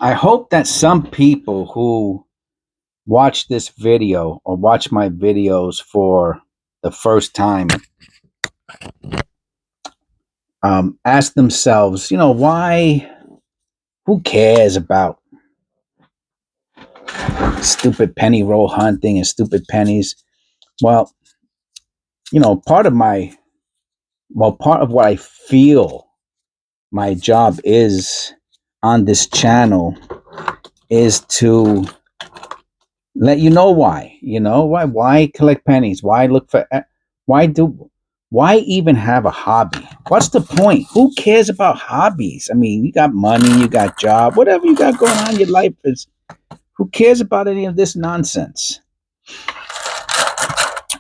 I hope that some people who watch this video or watch my videos for the first time ask themselves, why, who cares about stupid penny roll hunting and stupid pennies? Well, part of part of what I feel my job is on this channel is to let you know why. Why collect pennies? Why look for? Why do? Why even have a hobby? What's the point? Who cares about hobbies? I mean, you got money, you got job, whatever you got going on in your life is. Who cares about any of this nonsense?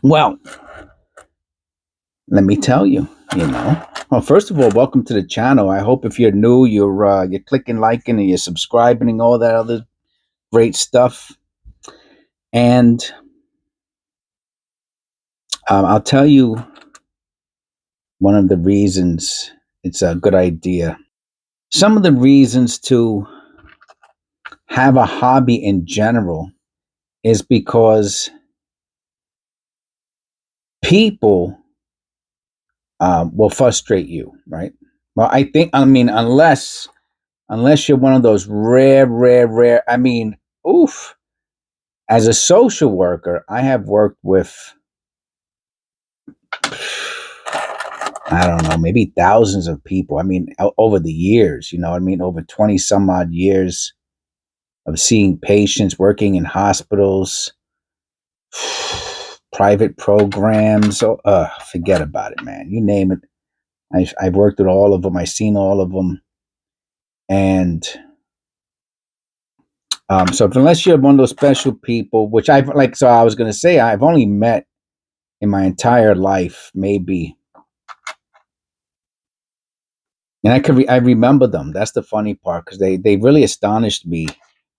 Well, let me tell you. Well, first of all, welcome to the channel. I hope if you're new, you're clicking, liking, and you're subscribing, and all that other great stuff. And I'll tell you one of the reasons it's a good idea. Some of the reasons to have a hobby in general is because people will frustrate you, right? Well, I mean, unless you're one of those rare. I mean, oof. As a social worker, I have worked with, I don't know, maybe thousands of people. I mean, over the years, over 20 some odd years of seeing patients, working in hospitals, private programs. So, forget about it, man. You name it. I've worked with all of them. I've seen all of them. And so unless you're one of those special people, which I was going to say, I've only met in my entire life, maybe. And I remember them. That's the funny part, because they really astonished me.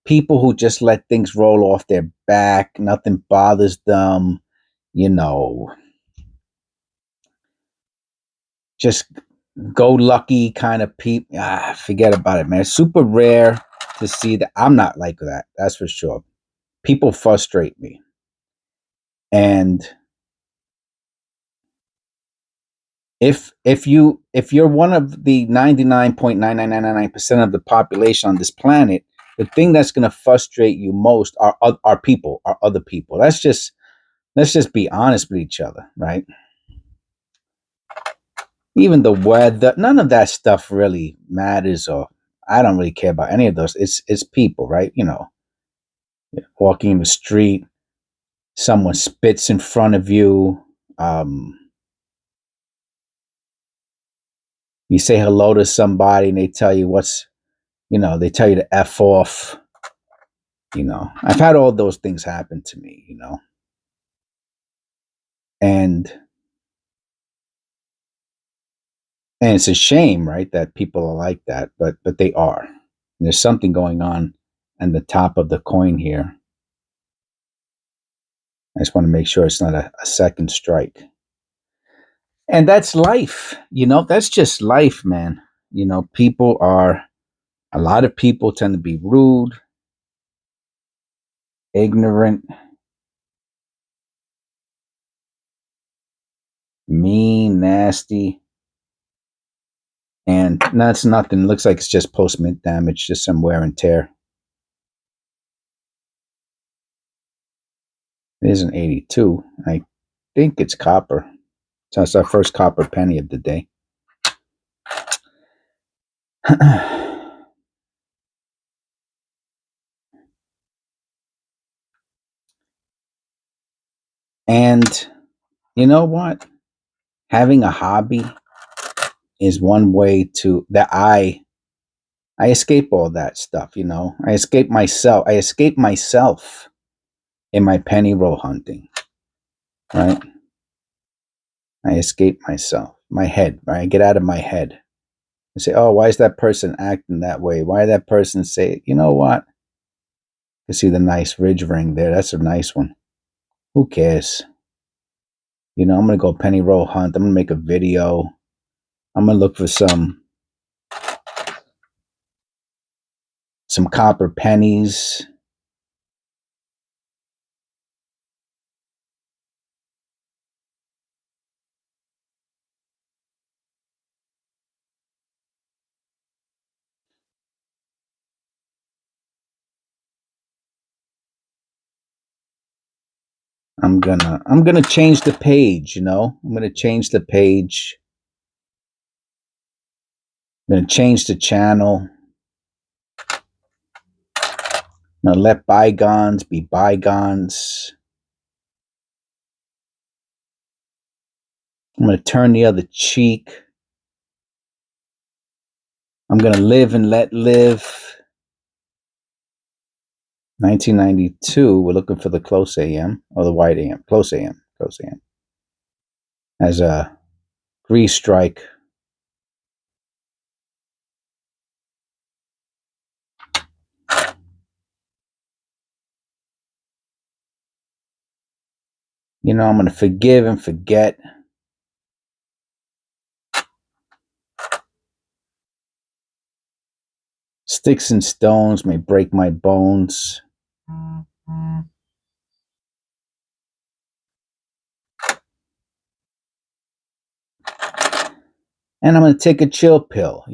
People who just let things roll off their back, nothing bothers them, just go lucky kind of people. Forget about it, man. It's super rare to see that. I'm not like that. That's for sure. People frustrate me. And if you're one of the 99.99999% of the population on this planet, the thing that's going to frustrate you most are other people. Let's just be honest with each other, right? Even the weather, none of that stuff really matters, or I don't really care about any of those. It's people, right? Walking in the street, someone spits in front of you. You say hello to somebody and they tell you they tell you to F off. I've had all those things happen to me, and it's a shame, right, that people are like that, but they are. And there's something going on the top of the coin here. I just want to make sure it's not a second strike. And that's life, that's just life, man. A lot of people tend to be rude, ignorant, mean, nasty. And that's nothing. Looks like it's just post-mint damage, just some wear and tear. It is an 82. I think it's copper. So it's our first copper penny of the day. And you know what? Having a hobby is one way that I escape all that stuff, I escape myself. In my penny roll hunting, right? I escape myself, my head, right? I get out of my head. I say, oh, why is that person acting that way? Why did that person say, you know what? You see the nice ridge ring there. That's a nice one. Who cares? I'm going to go penny roll hunt. I'm going to make a video. I'm going to look for some some copper pennies. I'm gonna change the page, I'm gonna change the page. I'm gonna change the channel. I'm gonna let bygones be bygones. I'm gonna turn the other cheek. I'm gonna live and let live. 1992, we're looking for the close AM or the wide AM. Close AM. As a grease strike. I'm gonna forgive and forget. Sticks and stones may break my bones. And I'm gonna take a chill pill,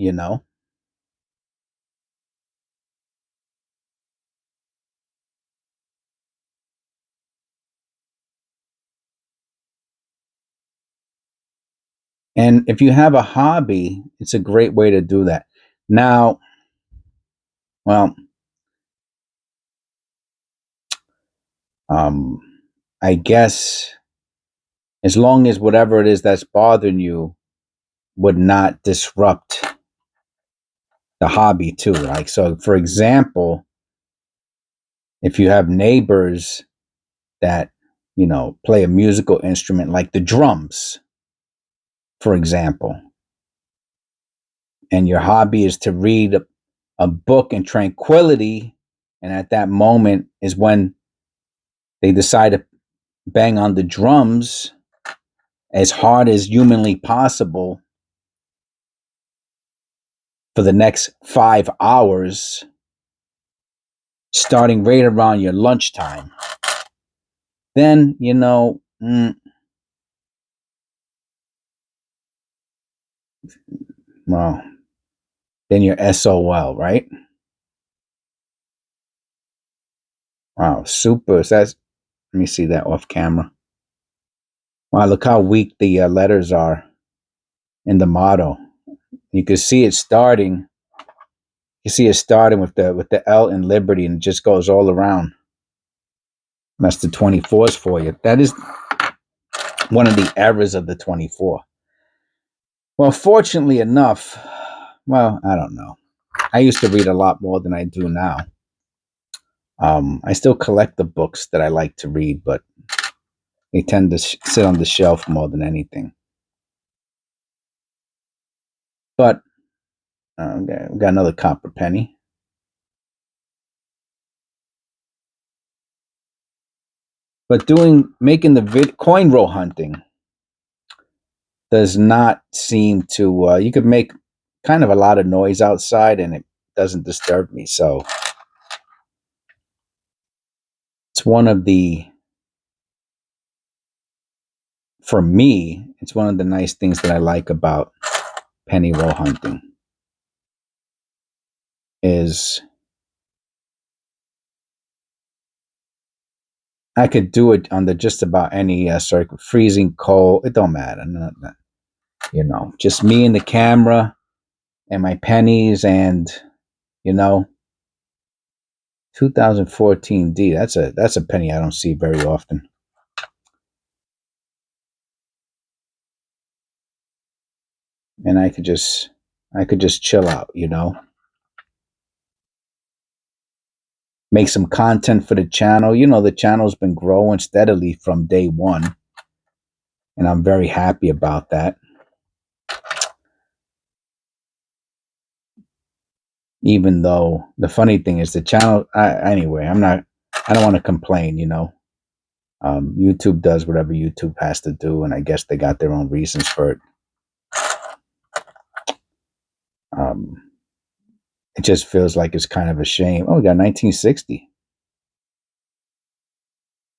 And if you have a hobby, it's a great way to do that. Now, well, I guess as long as whatever it is that's bothering you would not disrupt the hobby too. Like, so for example, if you have neighbors that, play a musical instrument like the drums, for example, and your hobby is to read a book in tranquility, and at that moment is when they decide to bang on the drums as hard as humanly possible for the next 5 hours, starting right around your lunchtime, then, well, then you're SOL, right? Wow, super. Let me see that off camera. Wow, look how weak the letters are in the motto. You can see it starting. You see it starting with the L in Liberty, and it just goes all around. That's the 24s for you. That is one of the errors of the 24. Well, fortunately enough, well, I don't know. I used to read a lot more than I do now. I still collect the books that I like to read, but they tend to sit on the shelf more than anything. But okay, we got another copper penny. But making the coin roll hunting does not seem to. You could make kind of a lot of noise outside, and it doesn't disturb me. So it's for me, it's one of the nice things that I like about penny roll hunting is I could do it under just about any circuit, freezing cold. It don't matter. Just me and the camera and my pennies and, 2014 D. That's a penny I don't see very often. And I could just chill out, make some content for the channel. The channel's been growing steadily from day one, and I'm very happy about that. Even though the funny thing is the channel, anyway, I don't want to complain, YouTube does whatever YouTube has to do, and I guess they got their own reasons for it. It just feels like it's kind of a shame. Oh, we got 1960.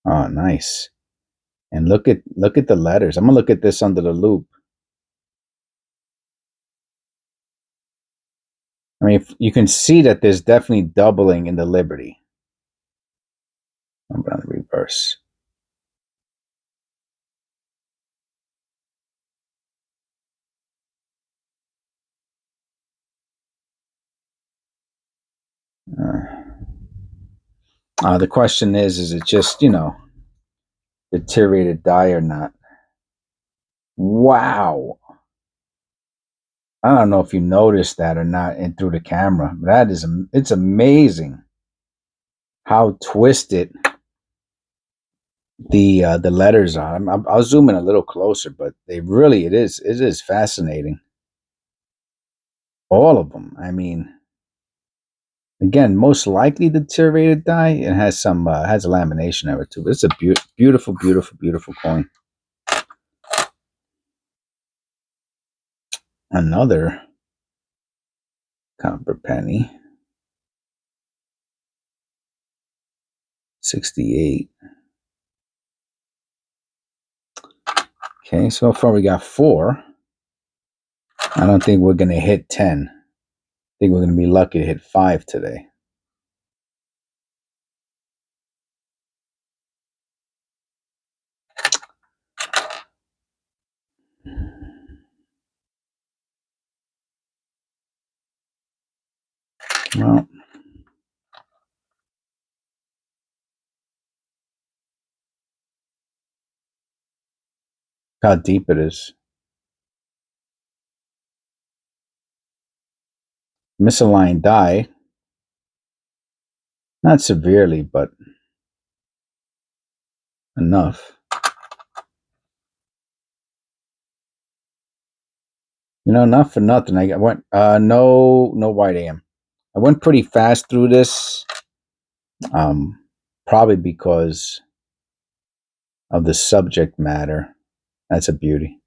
Oh, nice. And look at the letters. I'm gonna look at this under the loop. I mean, you can see that there's definitely doubling in the Liberty. I'm going to reverse. The question is it just, deteriorated die or not? Wow. I don't know if you noticed that or not in through the camera. It's amazing how twisted the letters are. I'll zoom in a little closer, but it is fascinating. All of them. I mean, again, most likely deteriorated die. It has has a lamination error too. But it's a beautiful, beautiful, beautiful coin. Another copper penny. 68. Okay, so far we got 4. I don't think we're gonna hit 10. I think we're gonna be lucky to hit 5 today. Well, how deep it is. Misaligned die. Not severely, but enough. Not for nothing. I went no white AM. I went pretty fast through this. Probably because of the subject matter. That's a beauty.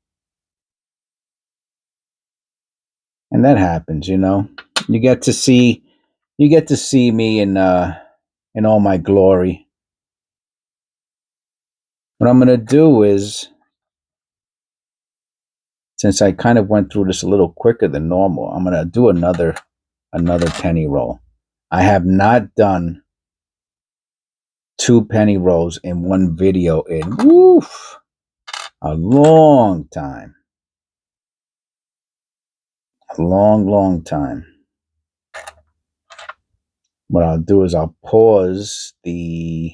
And that happens, You get to see me in all my glory. What I'm gonna do is, since I kind of went through this a little quicker than normal, I'm gonna do another penny roll. I have not done 2 penny rolls in one video in a long time. A long, long time. What I'll do is I'll pause the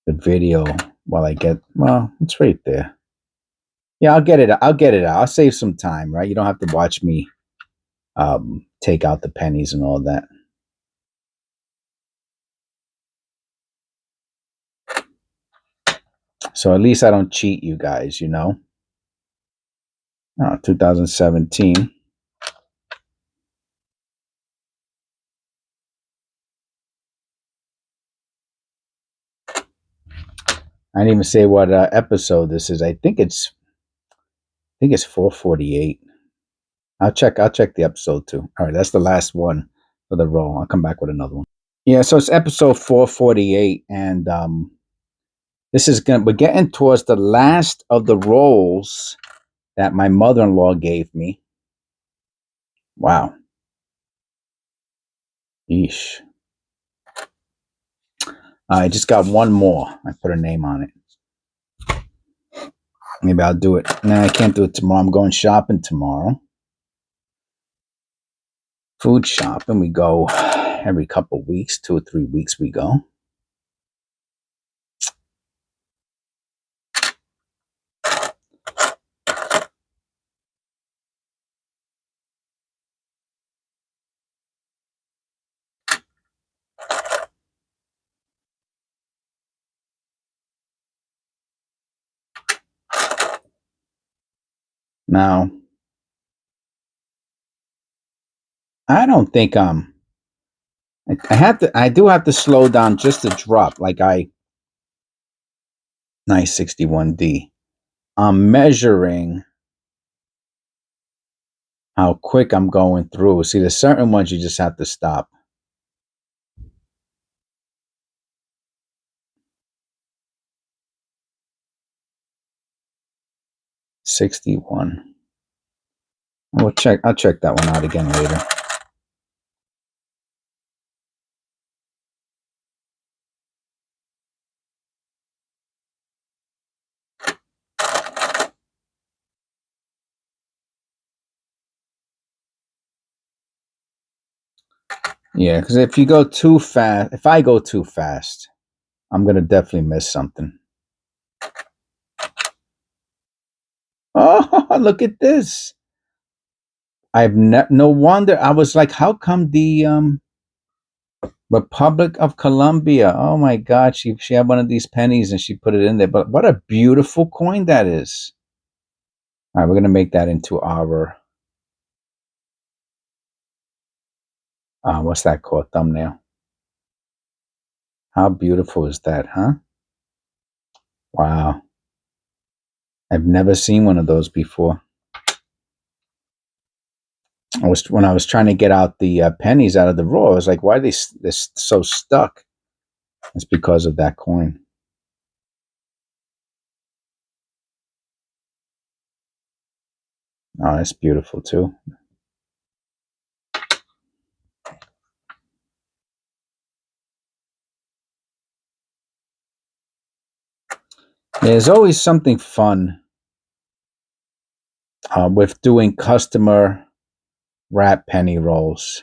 video while I get, well, it's right there. Yeah, I'll get it out. I'll save some time, right? You don't have to watch me take out the pennies and all that. So at least I don't cheat you guys, 2017. I didn't even say what episode this is. I think it's 448. I'll check the episode too. All right, that's the last one for the roll. I'll come back with another one. Yeah, so it's episode 448, and we're getting towards the last of the rolls that my mother-in-law gave me. Wow. Yeesh. I just got one more. I put a name on it. Maybe I'll do it. No, I can't do it tomorrow. I'm going shopping tomorrow. Food shopping. We go every couple of weeks, 2 or 3 weeks we go. Now, I don't think I do have to slow down just a drop. Like nice 61D. I'm measuring how quick I'm going through. See, there's certain ones you just have to stop. $61. I'll check that one out again later. Yeah, because if you go too fast, if I go too fast, I'm gonna definitely miss something. Oh, look at this! No wonder I was like, how come the Republic of Colombia? Oh my God, she had one of these pennies and she put it in there. But what a beautiful coin that is! All right, we're gonna make that into our what's that called? Thumbnail. How beautiful is that, huh? Wow, I've never seen one of those before. When I was trying to get out the pennies out of the roll, I was like, why are they're so stuck? It's because of that coin. Oh, that's beautiful too. There's always something fun with doing customer wrap penny rolls.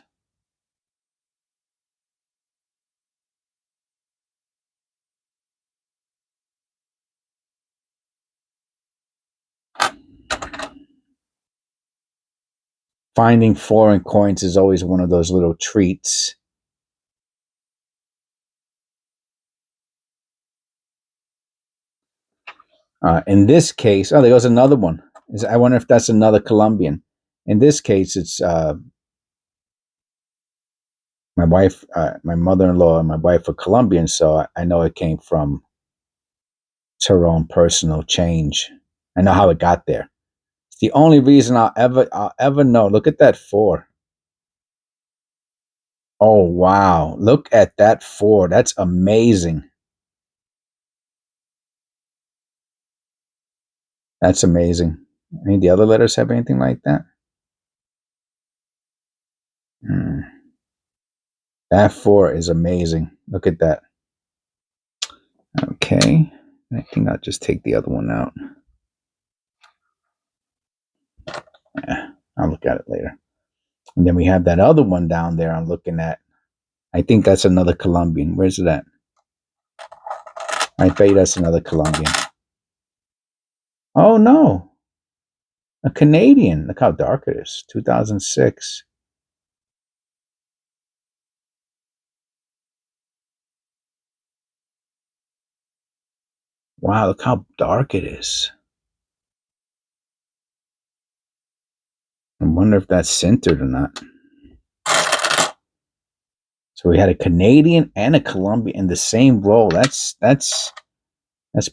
Finding foreign coins is always one of those little treats. In this case, oh, there goes another one. I wonder if that's another Colombian. In this case, it's my wife, my mother-in-law, and my wife are Colombian, so I know it came from her own personal change. I know how it got there. It's the only reason I'll ever know. Look at that 4. Oh wow! Look at that 4. That's amazing. That's amazing. Any of the other letters have anything like that? Hmm. That 4 is amazing. Look at that. Okay. I think I'll just take the other one out. Yeah, I'll look at it later. And then we have that other one down there I'm looking at. I think that's another Colombian. Where's it at? I bet that's another Colombian. Oh no. A Canadian. Look how dark it is. 2006. Wow, look how dark it is. I wonder if that's centered or not. So we had a Canadian and a Colombian in the same roll. That's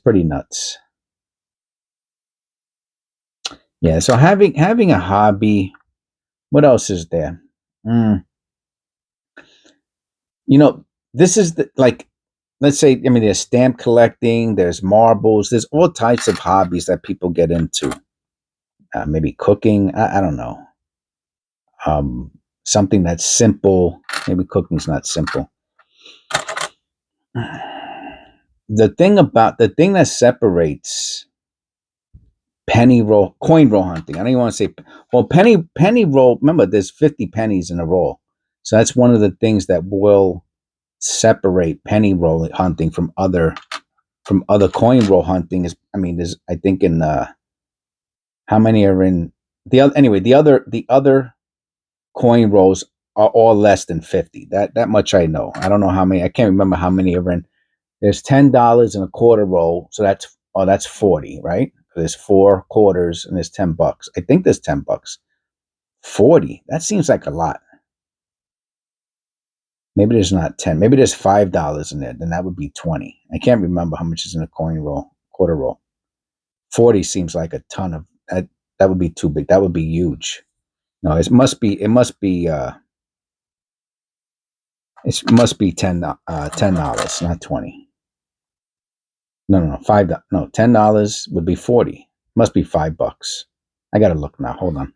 pretty nuts. Yeah. So having a hobby. What else is there? Mm, you know, this is like, let's say, I mean, there's stamp collecting, there's marbles, there's all types of hobbies that people get into. Maybe cooking. I don't know. Um, Something that's simple. Maybe cooking's not simple. The thing that separates coin roll hunting. I don't even want to say, well, penny roll. Remember, there's 50 pennies in a roll, so that's one of the things that will separate penny roll hunting from other coin roll hunting. Is, I mean, there's, I think, in how many are in the other, anyway, the other coin rolls are all less than 50. That much I know. I don't know how many. I can't remember how many are in. There's $10 in a quarter roll, so that's 40, right? There's 4 quarters and there's $10. I think there's $10. 40. That seems like a lot. Maybe there's not 10. Maybe there's $5 in there. Then that would be 20. I can't remember how much is in a coin roll, quarter roll. 40 seems like a ton of that. That would be too big. That would be huge. No, it must be. It must be. It must be $10, not 20. No, $5. No, $10 would be 40. Must be $5. I gotta look now. Hold on.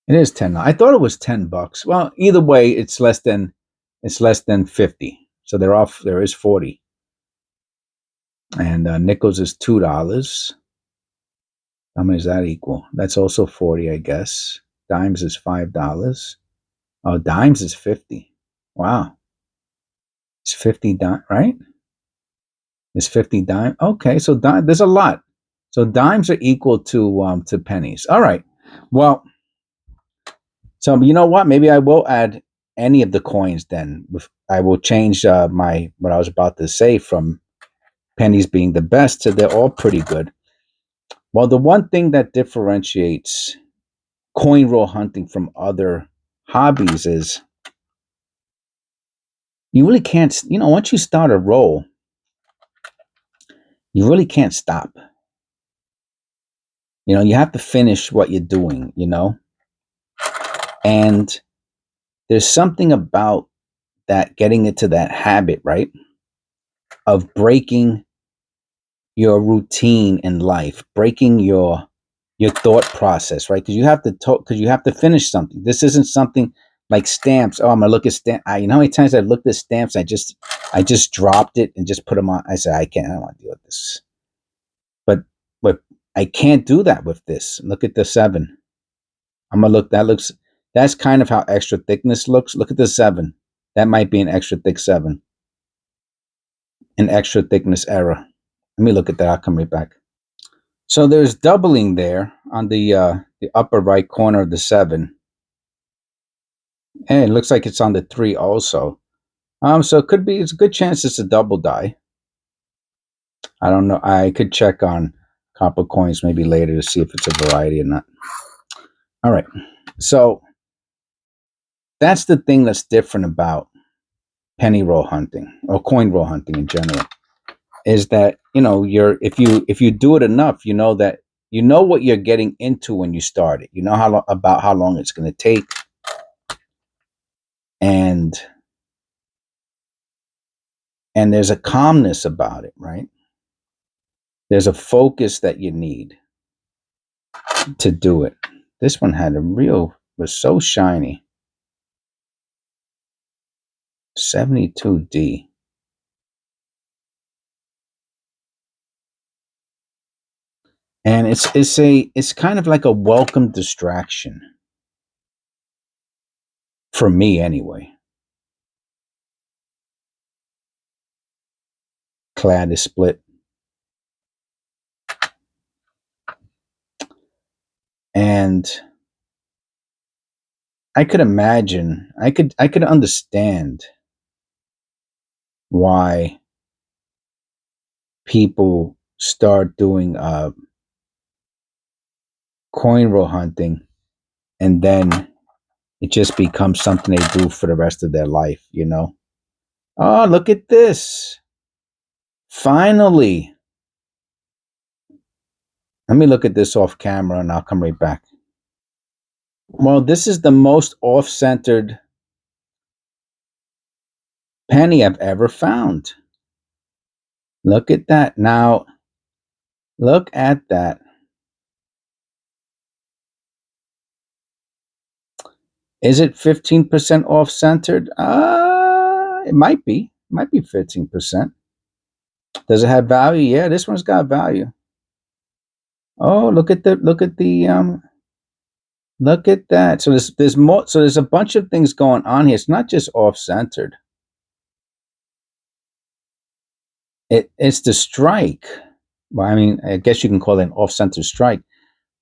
It is 10. I thought it was $10. Well, either way, it's less than 50. So they're off. There is 40. And nickels is $2. How many does that equal? That's also 40, I guess. Dimes is $5. Oh, dimes is 50. Wow. It's 50 dime, right? It's 50 dime. Okay, so there's a lot. So dimes are equal to pennies. All right. Well, so you know what? Maybe I will add any of the coins then. I will change my what I was about to say from pennies being the best to they're all pretty good. Well, the one thing that differentiates coin roll hunting from other hobbies is you really can't, once you start a roll, you really can't stop. You have to finish what you're doing, and there's something about that getting into that habit, right? Of breaking your routine in life, breaking your thought process, right? Because you have to talk, because you have to finish something. This isn't something like stamps. Oh, I'm gonna look at stamps. You know how many times I looked at stamps? I just dropped it and just put them on. I said, I can't. I don't want to deal with this. But I can't do that with this. Look at the 7. I'm gonna look. That's kind of how extra thickness looks. Look at the 7. That might be an extra thick 7. An extra thickness error. Let me look at that. I'll come right back. So there's doubling there on the upper right corner of the 7. And it looks like it's on the 3 also. So it's a good chance it's a double die. I don't know. I could check on copper coins maybe later to see if it's a variety or not. All right. So that's the thing that's different about penny roll hunting or coin roll hunting in general is that, if you do it enough, that you know what you're getting into when you start it. You know about how long it's going to take, and there's a calmness about it, right? There's a focus that you need to do it. This one was so shiny. 72D. And it's kind of like a welcome distraction for me anyway. Clad is split. And I could imagine, I could understand why people start doing coin roll hunting, and then it just becomes something they do for the rest of their life, Oh, look at this. Finally. Let me look at this off camera and I'll come right back. Well, this is the most off-centered penny I've ever found. Look at that. Now, look at that. Is it 15% off-centered? It might be. It might be 15%. Does it have value? Yeah, this one's got value. Oh, look at that. So there's more. So there's a bunch of things going on here. It's not just off-centered. It's the strike. Well, I mean, I guess you can call it an off-center strike.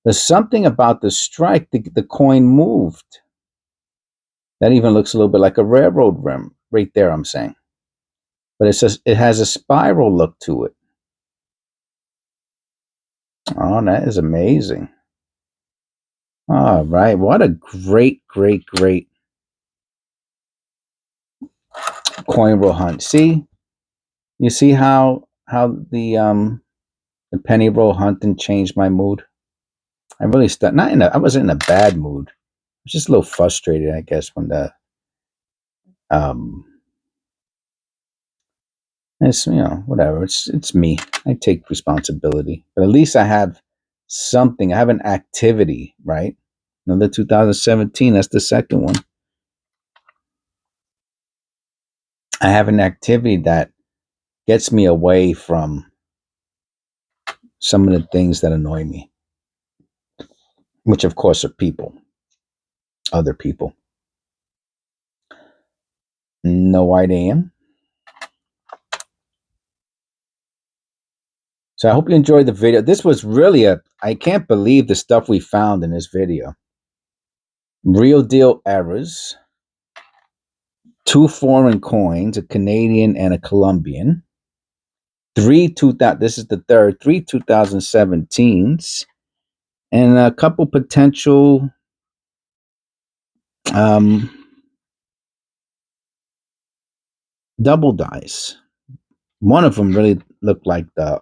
There's something about the strike. The coin moved. That even looks a little bit like a railroad rim right there, I'm saying. But it has a spiral look to it. Oh, that is amazing. All right. What a great, great, great coin roll hunt. You see how the penny roll hunting changed my mood? I really I wasn't in a bad mood. was just a little frustrated, I guess, when the um it's, whatever. It's me. I take responsibility. But at least I have something. I have an activity, right? Another 2017, that's the second one. I have an activity that gets me away from some of the things that annoy me, which of course are people, other people. No idea. So I hope you enjoyed the video. This was really I can't believe the stuff we found in this video. Real deal errors, 2 foreign coins, a Canadian and a Colombian. This is the third, 3 2017s, and a couple potential um, double dies. One of them really looked like a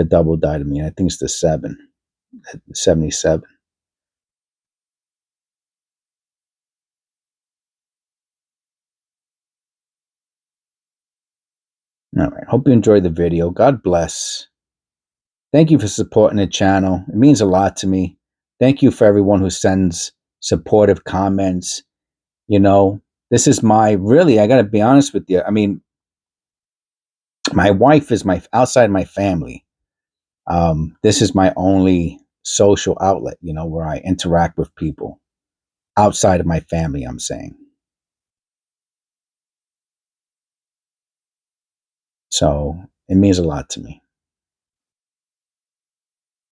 double die to me. I think it's the 77. All right. Hope you enjoyed the video. God bless. Thank you for supporting the channel. It means a lot to me. Thank you for everyone who sends supportive comments. This is I got to be honest with you. I mean, my wife is outside my family. This is my only social outlet, where I interact with people outside of my family, I'm saying. So it means a lot to me.